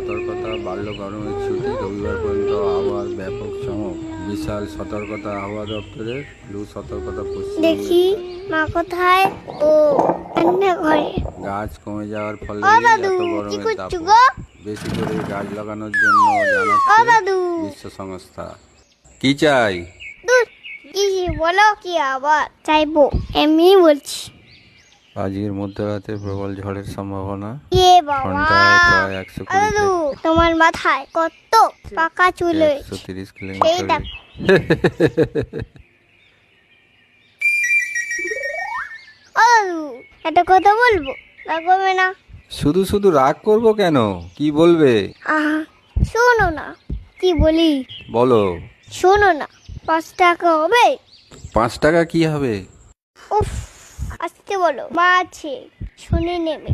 সতর্কতা, বাড়ল গরমের ছুটি, রবিবার পর্যন্ত আবহাওয়ার ব্যাপক চমক। বিশাল সতর্কতা আবহাওয়া দপ্তরের। লু সতর্কতা দেখি মা কোথায়? ও রান্নাঘরে। গাছ কমে যাওয়ার ফলে ও দাদু, এত কি গরমের করছো দাপট। গো? বেশি করে গাছ লাগানোর জন্য ও জানাচ্ছে দাদু, বিশ্ব সংস্থা। কি চাই? দূর, কি বলো, কি আবার চাইবো? এমনি বলছি। আজকের মধ্যরাতে প্রবল ঝড়ের সম্ভাবনা। এ বাবা, ঘন্টায় প্রায় 120 ও দাদু, তোমার মাথায় কত পাকা চুল হয়েছে। 130 এই কিলোমিটার। দেখো। ও দাদু, একটা কথা বলবো, রাগবে না? শুধু শুধু রাগ করবো কেন? কি বলবে? আহা, শোনো না, কি বলি বলো। শোনো না। 5 টাকা হবে? 5 টাকা কি হবে? উফ, আজকে বলো, মা আছে, শুনে নেবে।